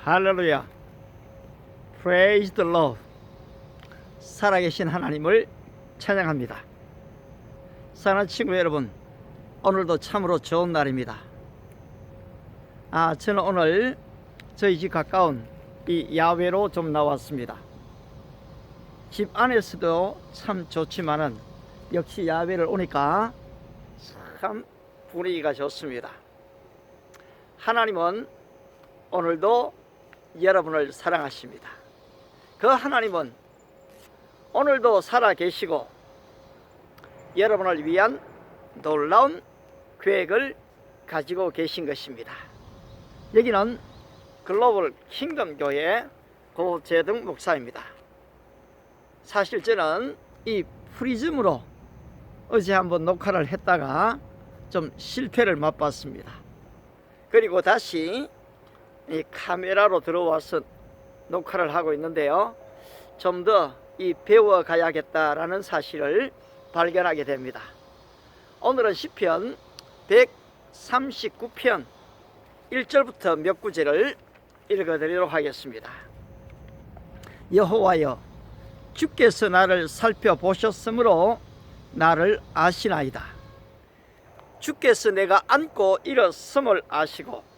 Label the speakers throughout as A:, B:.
A: 할렐루야. Praise the Lord. 살아계신 하나님을 찬양합니다. 사랑하는 친구 여러분, 오늘도 참으로 좋은 날입니다. 저는 오늘 저희 집 가까운 이 야외로 좀 나왔습니다. 집 안에서도 참 좋지만은 역시 야외를 오니까 참 분위기가 좋습니다. 하나님은 오늘도 여러분을 사랑하십니다. 그 하나님은 오늘도 살아 계시고 여러분을 위한 놀라운 계획을 가지고 계신 것입니다. 여기는 글로벌 킹덤 교회 고재등 목사입니다. 사실 저는 이 프리즘으로 어제 한번 녹화를 했다가 좀 실패를 맛봤습니다. 그리고 다시 이 카메라로 들어와서 녹화를 하고 있는데요, 좀 더 이 배워 가야겠다라는 사실을 발견하게 됩니다. 오늘은 시편 139편 1절부터 몇 구절을 읽어드리도록 하겠습니다. 여호와여, 주께서 나를 살펴보셨으므로 나를 아시나이다. 주께서 내가 앉고 일어섬을 아시고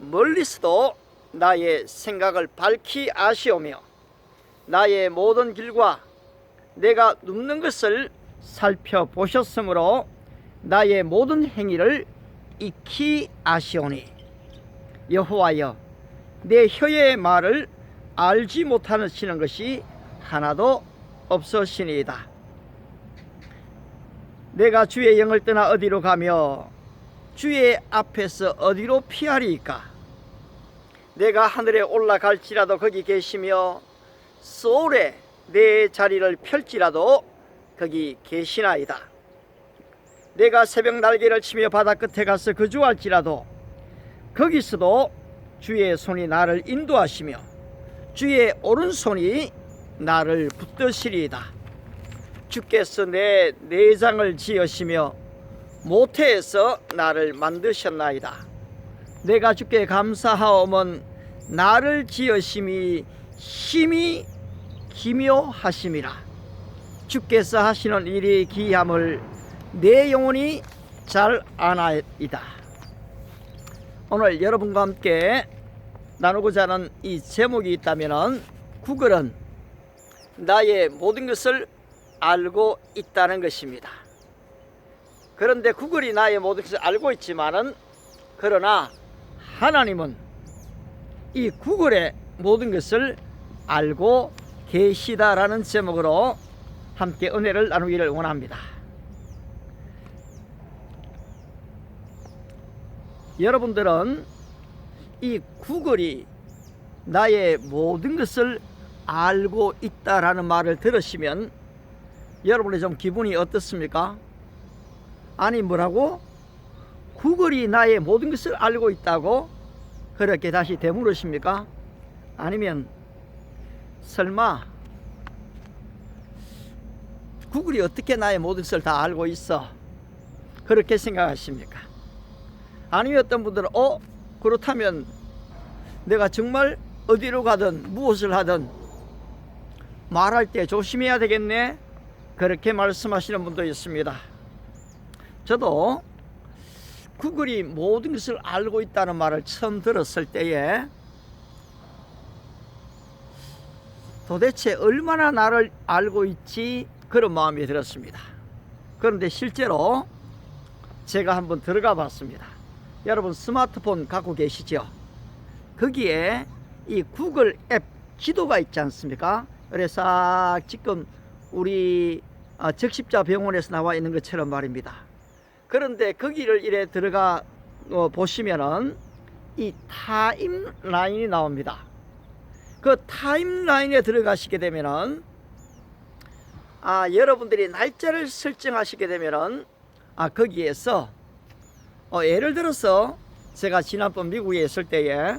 A: 멀리서도 나의 생각을 밝히 아시오며 나의 모든 길과 내가 눕는 것을 살펴보셨으므로 나의 모든 행위를 익히 아시오니 여호와여, 내 혀의 말을 알지 못하시는 것이 하나도 없으시니이다. 내가 주의 영을 떠나 어디로 가며 주의 앞에서 어디로 피하리이까? 내가 하늘에 올라갈지라도 거기 계시며 소울에 내 자리를 펼지라도 거기 계시나이다. 내가 새벽 날개를 치며 바다 끝에 가서 거주할지라도 거기서도 주의 손이 나를 인도하시며 주의 오른손이 나를 붙드시리이다. 주께서 내 내장을 지으시며 모태에서 나를 만드셨나이다. 내가 주께 감사하오면 나를 지으심이 심히 기묘하심이라. 주께서 하시는 일이 기이함을 내 영혼이 잘 아나이다. 오늘 여러분과 함께 나누고자 하는 이 제목이 있다면 구걸은 나의 모든 것을 알고 있다는 것입니다. 그런데 구걸이 나의 모든 것을 알고 있지만은 그러나 하나님은 이 구걸의 모든 것을 알고 계시다라는 제목으로 함께 은혜를 나누기를 원합니다. 여러분들은 이 구걸이 나의 모든 것을 알고 있다라는 말을 들으시면 여러분의 좀 기분이 어떻습니까? 아니, 뭐라고? 구걸이 나의 모든 것을 알고 있다고? 그렇게 다시 되물으십니까? 아니면 설마 구글이 어떻게 나의 모든 것을 다 알고 있어? 그렇게 생각하십니까? 아니면 어떤 분들은 그렇다면 내가 정말 어디로 가든 무엇을 하든 말할 때 조심해야 되겠네? 그렇게 말씀하시는 분도 있습니다. 저도 구글이 모든 것을 알고 있다는 말을 처음 들었을 때에 도대체 얼마나 나를 알고 있지, 그런 마음이 들었습니다. 그런데 실제로 제가 한번 들어가 봤습니다. 여러분 스마트폰 갖고 계시죠? 거기에 이 구글 앱 지도가 있지 않습니까? 그래서 지금 우리 적십자 병원에서 나와 있는 것처럼 말입니다. 그런데 거기를 이래 들어가 보시면은 이 타임라인이 나옵니다. 그 타임라인에 들어가시게 되면은 여러분들이 날짜를 설정하시게 되면은 거기에서 예를 들어서 제가 지난번 미국에 있을 때에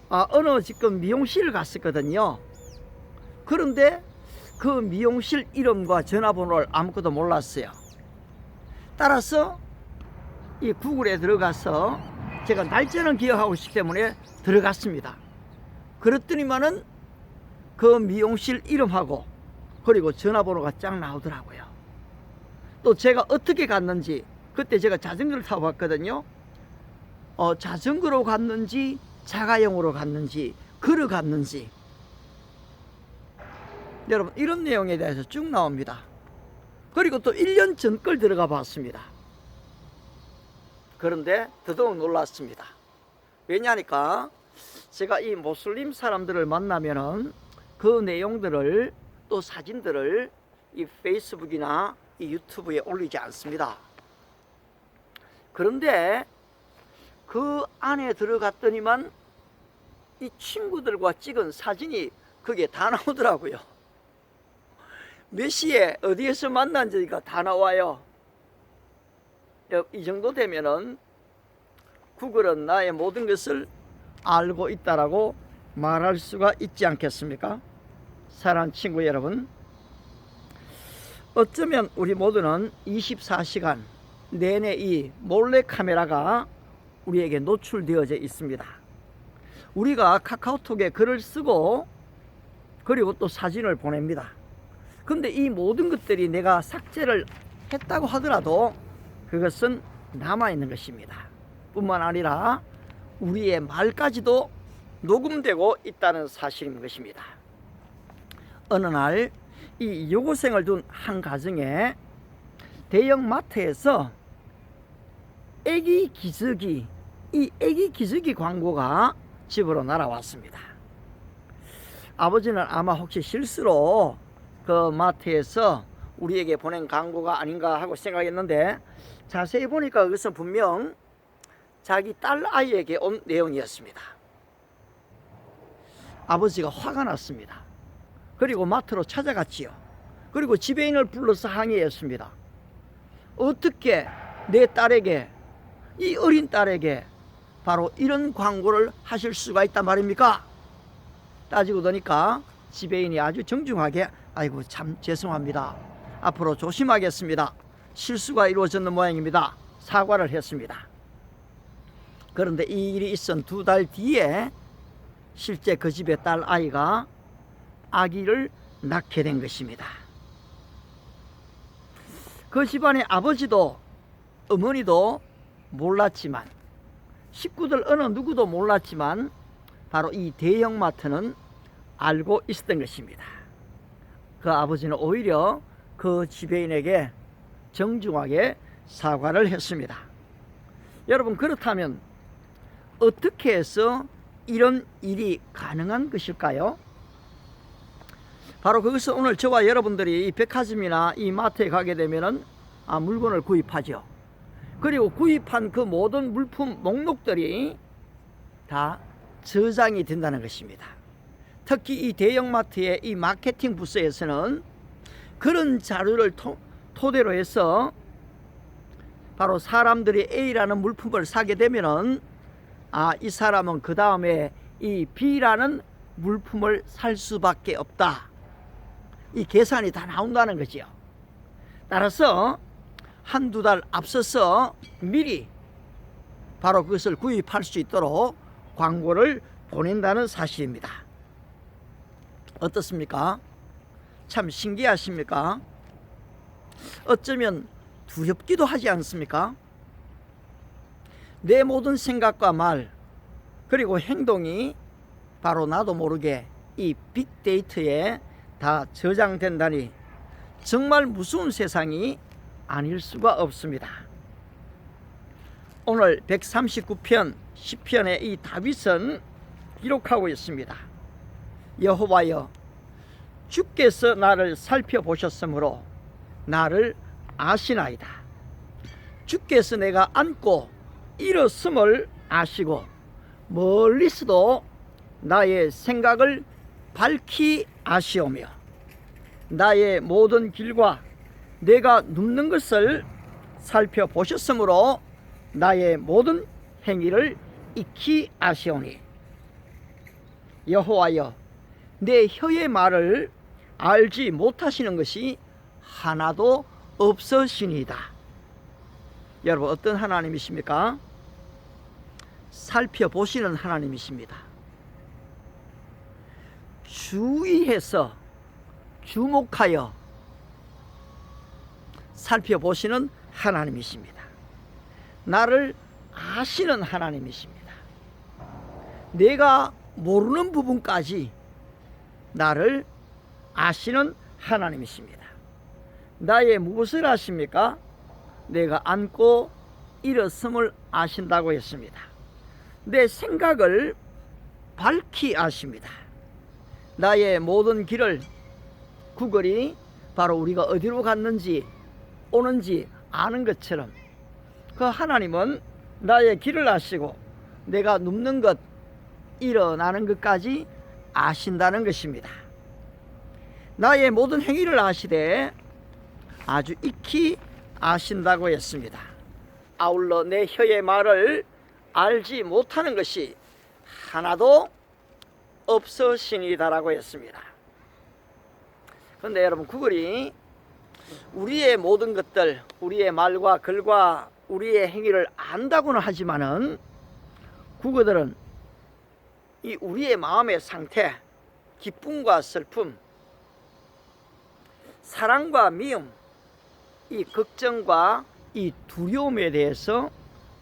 A: 어느 지금 미용실을 갔었거든요. 그런데 그 미용실 이름과 전화번호를 아무것도 몰랐어요. 따라서 이 구글에 들어가서 제가 날짜는 기억하고 있기 때문에 들어갔습니다. 그랬더니만은 그 미용실 이름하고 그리고 전화번호가 쫙 나오더라고요. 또 제가 어떻게 갔는지, 그때 제가 자전거를 타고 갔거든요. 자전거로 갔는지 자가용으로 갔는지 걸어갔는지, 여러분 이런 내용에 대해서 쭉 나옵니다. 그리고 또 1년 전 걸 들어가 봤습니다. 그런데 더더욱 놀랐습니다. 왜냐하니까 제가 이 모슬림 사람들을 만나면은 그 내용들을, 또 사진들을 이 페이스북이나 이 유튜브에 올리지 않습니다. 그런데 그 안에 들어갔더니만 이 친구들과 찍은 사진이 그게 다 나오더라고요. 몇 시에 어디에서 만난지가 다 나와요. 이 정도 되면은 구글은 나의 모든 것을 알고 있다라고 말할 수가 있지 않겠습니까? 사랑하는 친구 여러분, 어쩌면 우리 모두는 24시간 내내 이 몰래카메라가 우리에게 노출되어져 있습니다. 우리가 카카오톡에 글을 쓰고 그리고 또 사진을 보냅니다. 근데 이 모든 것들이 내가 삭제를 했다고 하더라도 그것은 남아있는 것입니다. 뿐만 아니라 우리의 말까지도 녹음되고 있다는 사실인 것입니다. 어느 날 이 여고생을 둔 한 가정에 대형 마트에서 애기 기저귀, 이 애기 기저귀 광고가 집으로 날아왔습니다. 아버지는 아마 혹시 실수로 그 마트에서 우리에게 보낸 광고가 아닌가 하고 생각했는데, 자세히 보니까 그것은 분명 자기 딸 아이에게 온 내용이었습니다. 아버지가 화가 났습니다. 그리고 마트로 찾아갔지요. 그리고 지배인을 불러서 항의했습니다. 어떻게 내 딸에게, 이 어린 딸에게 바로 이런 광고를 하실 수가 있단 말입니까? 따지고 보니까 지배인이 아주 정중하게, 아이고 참 죄송합니다, 앞으로 조심하겠습니다, 실수가 이루어졌는 모양입니다, 사과를 했습니다. 그런데 이 일이 있은 2달 뒤에 실제 그 집의 딸 아이가 아기를 낳게 된 것입니다. 그 집안의 아버지도 어머니도 몰랐지만, 식구들 어느 누구도 몰랐지만 바로 이 대형마트는 알고 있었던 것입니다. 그 아버지는 오히려 그 지배인에게 정중하게 사과를 했습니다. 여러분, 그렇다면 어떻게 해서 이런 일이 가능한 것일까요? 바로 그것은 오늘 저와 여러분들이 이 백화점이나 이 마트에 가게 되면은 물건을 구입하죠. 그리고 구입한 그 모든 물품 목록들이 다 저장이 된다는 것입니다. 특히 이 대형마트의 이 마케팅 부서에서는 그런 자료를 토대로 해서 바로 사람들이 A라는 물품을 사게 되면은 이 사람은 그 다음에 이 B라는 물품을 살 수밖에 없다, 이 계산이 다 나온다는 거지요. 따라서 1-2달 앞서서 미리 바로 그것을 구입할 수 있도록 광고를 보낸다는 사실입니다. 어떻습니까? 참 신기하십니까? 어쩌면 두렵기도 하지 않습니까? 내 모든 생각과 말 그리고 행동이 바로 나도 모르게 이 빅데이터에 다 저장된다니 정말 무서운 세상이 아닐 수가 없습니다. 오늘 139편 시편의 이 다윗은 기록하고 있습니다. 여호와여, 주께서 나를 살펴보셨으므로 나를 아시나이다. 주께서 내가 앉고 일어섬을 아시고 멀리서도 나의 생각을 밝히 아시오며 나의 모든 길과 내가 눕는 것을 살펴보셨으므로 나의 모든 행위를 익히 아시오니, 여호와여, 내 혀의 말을 알지 못하시는 것이 하나도 없으시니이다. 여러분, 어떤 하나님이십니까? 살펴보시는 하나님이십니다. 주의해서 주목하여 살펴보시는 하나님이십니다. 나를 아시는 하나님이십니다. 내가 모르는 부분까지 나를 아시는 하나님이십니다. 나의 무엇을 아십니까? 내가 앉고 일었음을 아신다고 했습니다. 내 생각을 밝히 아십니다. 나의 모든 길을 구글이 바로 우리가 어디로 갔는지 오는지 아는 것처럼 그 하나님은 나의 길을 아시고 내가 눕는 것, 일어나는 것까지 아신다는 것입니다. 나의 모든 행위를 아시되 아주 익히 아신다고 했습니다. 아울러 내 혀의 말을 알지 못하는 것이 하나도 없으시니다라고 했습니다. 그런데 여러분, 구글이 우리의 모든 것들, 우리의 말과 글과 우리의 행위를 안다고는 하지만은 구글들은 이 우리의 마음의 상태, 기쁨과 슬픔, 사랑과 미움, 이 걱정과 이 두려움에 대해서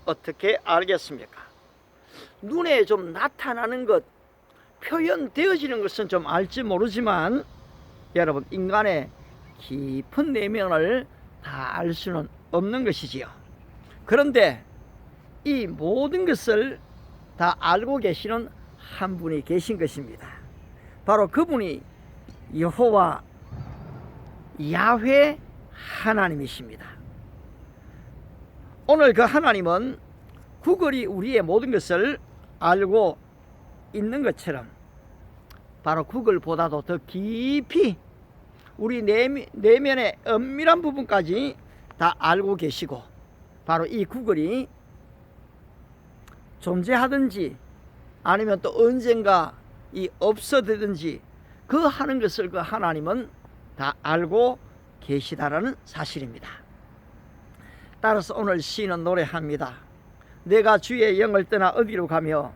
A: 어떻게 알겠습니까? 눈에 좀 나타나는 것, 표현되어지는 것은 좀 알지 모르지만 여러분, 인간의 깊은 내면을 다 알 수는 없는 것이지요. 그런데 이 모든 것을 다 알고 계시는 한 분이 계신 것입니다. 바로 그분이 여호와 야훼 하나님이십니다. 오늘 그 하나님은 구글이 우리의 모든 것을 알고 있는 것처럼 바로 구글보다도 더 깊이 우리 내면의 엄밀한 부분까지 다 알고 계시고, 바로 이 구글이 존재하든지 아니면 또 언젠가 이 없어지든지 그 하는 것을 그 하나님은 다 알고 계시다라는 사실입니다. 따라서 오늘 시인은 노래합니다. 내가 주의 영을 떠나 어디로 가며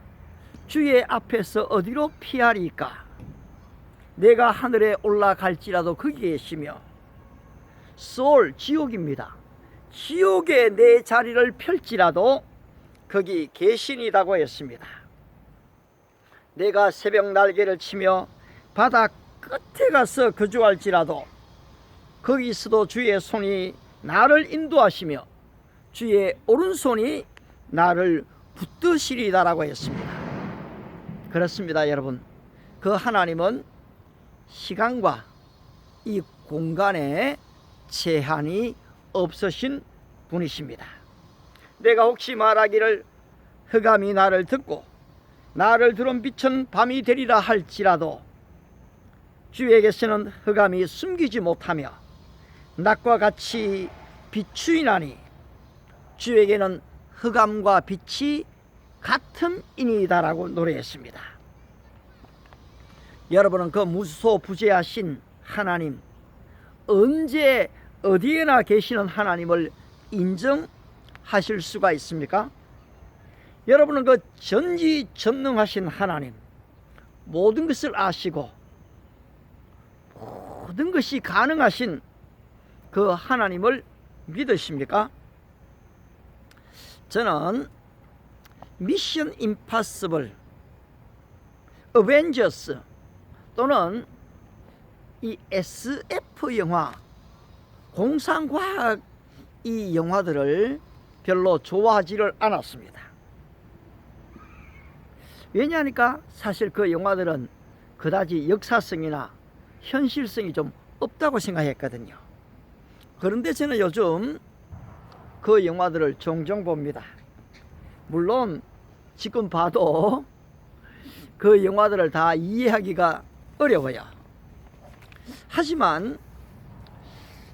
A: 주의 앞에서 어디로 피하리까? 내가 하늘에 올라갈지라도 거기 계시며, 소울, 지옥입니다. 지옥에 내 자리를 펼지라도 거기 계시니다고 했습니다. 내가 새벽 날개를 치며 바다 끝에 가서 거주할지라도 거기서도 주의 손이 나를 인도하시며 주의 오른손이 나를 붙드시리다라고 했습니다. 그렇습니다, 여러분. 그 하나님은 시간과 이 공간에 제한이 없으신 분이십니다. 내가 혹시 말하기를 흑암이 나를 듣고 나를 들은 빛은 밤이 되리라 할지라도 주에게서는 흑암이 숨기지 못하며 낮과 같이 비추이나니 주에게는 흑암과 빛이 같음이니다라고 노래했습니다. 여러분은 그 무소부재하신 하나님, 언제 어디에나 계시는 하나님을 인정하실 수가 있습니까? 여러분은 그 전지전능하신 하나님, 모든 것을 아시고 모든 것이 가능하신 그 하나님을 믿으십니까? 저는 미션 임파서블, 어벤져스 또는 이 SF 영화, 공상과학 이 영화들을 별로 좋아하지를 않았습니다. 왜냐하니까 사실 그 영화들은 그다지 역사성이나 현실성이 좀 없다고 생각했거든요. 그런데 저는 요즘 그 영화들을 종종 봅니다. 물론 지금 봐도 그 영화들을 다 이해하기가 어려워요. 하지만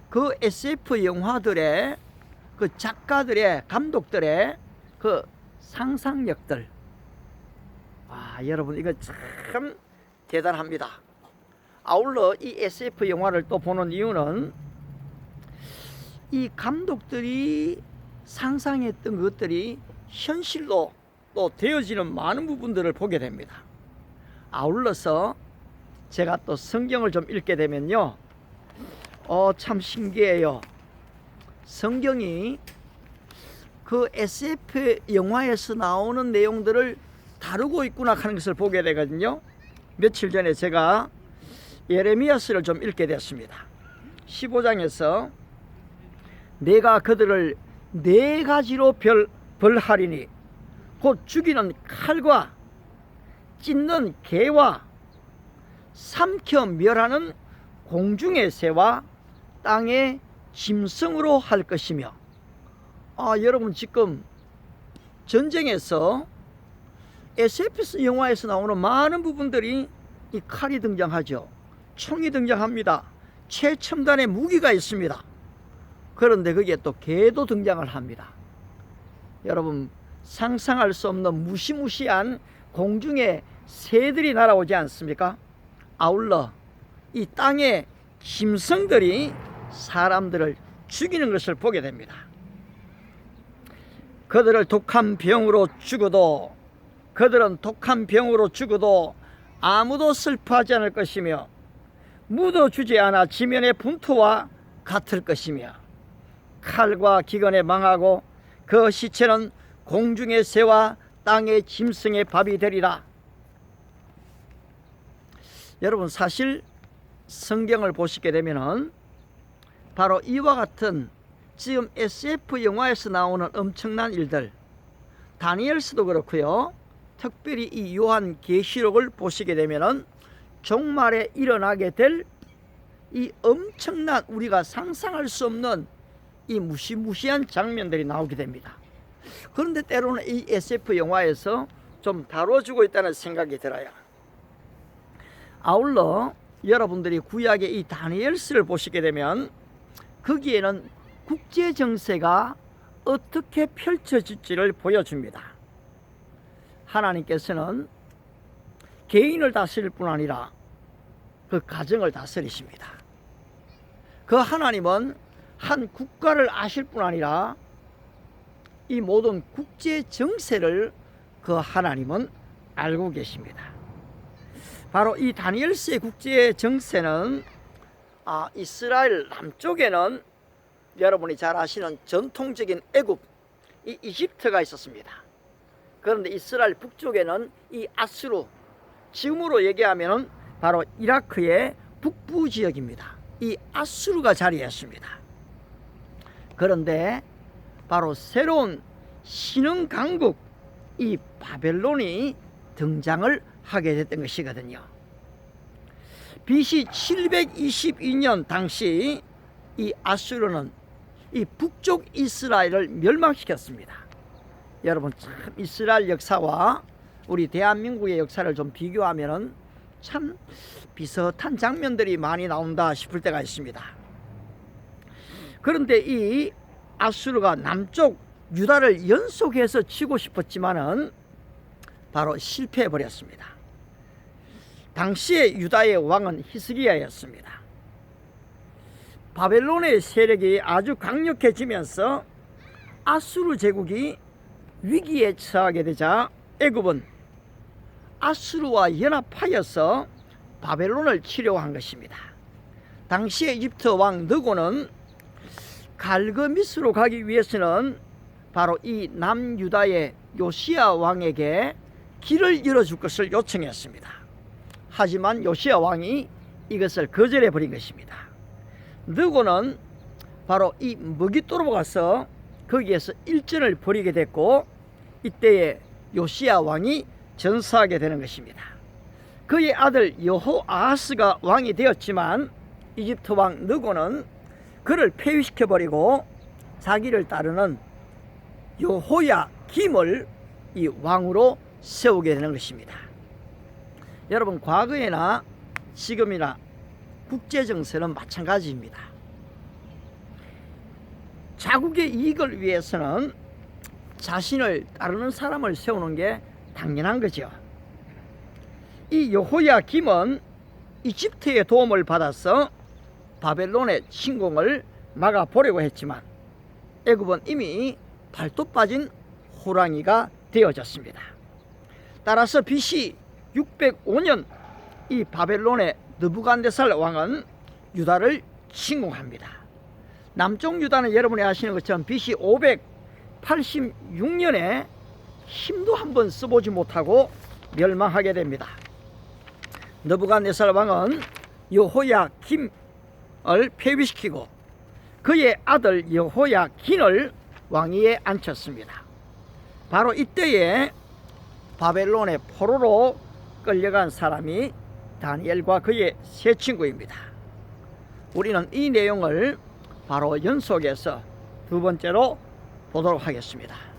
A: 그 SF 영화들의 그 작가들의, 감독들의 그 상상력들, 여러분, 이거 참 대단합니다. 아울러 이 SF 영화를 또 보는 이유는 이 감독들이 상상했던 것들이 현실로 또 되어지는 많은 부분들을 보게 됩니다. 아울러서 제가 또 성경을 좀 읽게 되면요, 참 신기해요. 성경이 그 SF 영화에서 나오는 내용들을 다루고 있구나 하는 것을 보게 되거든요. 며칠 전에 제가 예레미야서를 좀 읽게 됐습니다. 15장에서 내가 그들을 네 가지로 벌하리니 곧 죽이는 칼과 찢는 개와 삼켜 멸하는 공중의 새와 땅의 짐승으로 할 것이며, 여러분 지금 전쟁에서 SF 영화에서 나오는 많은 부분들이 이 칼이 등장하죠. 총이 등장합니다. 최첨단의 무기가 있습니다. 그런데 거기에 또 개도 등장을 합니다. 여러분 상상할 수 없는 무시무시한 공중의 새들이 날아오지 않습니까? 아울러 이 땅의 짐승들이 사람들을 죽이는 것을 보게 됩니다. 그들은 독한 병으로 죽어도 아무도 슬퍼하지 않을 것이며 묻어주지 않아 지면의 분투와 같을 것이며 칼과 기근에 망하고 그 시체는 공중의 새와 땅의 짐승의 밥이 되리라. 여러분 사실 성경을 보시게 되면은 바로 이와 같은 지금 SF 영화에서 나오는 엄청난 일들, 다니엘서도 그렇고요, 특별히 이 요한계시록을 보시게 되면은 종말에 일어나게 될 이 엄청난 우리가 상상할 수 없는 이 무시무시한 장면들이 나오게 됩니다. 그런데 때로는 이 SF 영화에서 좀 다뤄주고 있다는 생각이 들어요. 아울러 여러분들이 구약의 이 다니엘서를 보시게 되면 거기에는 국제 정세가 어떻게 펼쳐질지를 보여줍니다. 하나님께서는 개인을 다스릴 뿐 아니라 그 가정을 다스리십니다. 그 하나님은 한 국가를 아실 뿐 아니라 이 모든 국제 정세를 그 하나님은 알고 계십니다. 바로 이 다니엘서의 국제 정세는 이스라엘 남쪽에는 여러분이 잘 아시는 전통적인 애굽, 이 이집트가 있었습니다. 그런데 이스라엘 북쪽에는 이 아수르, 지금으로 얘기하면 바로 이라크의 북부 지역입니다. 이 아수르가 자리했습니다. 그런데 바로 새로운 신흥 강국 이 바벨론이 등장을 하게 됐던 것이거든요. BC 722년 당시 이 아수르는 이 북쪽 이스라엘을 멸망시켰습니다. 여러분 참 이스라엘 역사와 우리 대한민국의 역사를 좀 비교하면 참 비슷한 장면들이 많이 나온다 싶을 때가 있습니다. 그런데 이 아수르가 남쪽 유다를 연속해서 치고 싶었지만은 바로 실패해 버렸습니다. 당시의 유다의 왕은 히스기야였습니다. 바벨론의 세력이 아주 강력해지면서 아수르 제국이 위기에 처하게 되자 애굽은 아수르와 연합하여서 바벨론을 치려고 한 것입니다. 당시의 이집트 왕 느고는 갈그미스로 가기 위해서는 바로 이 남유다의 요시야 왕에게 길을 열어줄 것을 요청했습니다. 하지만 요시야 왕이 이것을 거절해 버린 것입니다. 느고는 바로 이 머깃도로 가서 거기에서 일전을 벌이게 됐고 이때에 요시야 왕이 전사하게 되는 것입니다. 그의 아들 여호아하스가 왕이 되었지만 이집트 왕 느고는 그를 폐위시켜버리고 자기를 따르는 여호야김을 이 왕으로 세우게 되는 것입니다. 여러분 과거에나 지금이나 국제정세는 마찬가지입니다. 자국의 이익을 위해서는 자신을 따르는 사람을 세우는 게 당연한 거죠. 이 여호야김은 이집트의 도움을 받아서 바벨론의 침공을 막아보려고 했지만 애굽은 이미 발톱 빠진 호랑이가 되어졌습니다. 따라서 BC 605년 이 바벨론의 느부갓네살 왕은 유다를 침공합니다. 남쪽 유다는 여러분이 아시는 것처럼 BC 586년에 힘도 한번 써보지 못하고 멸망하게 됩니다. 느부갓네살 왕은 여호야김을 폐위시키고 그의 아들 여호야긴을 왕위에 앉혔습니다. 바로 이때에 바벨론의 포로로 끌려간 사람이 다니엘과 그의 세 친구입니다. 우리는 이 내용을 바로 연속해서 두 번째로 보도록 하겠습니다.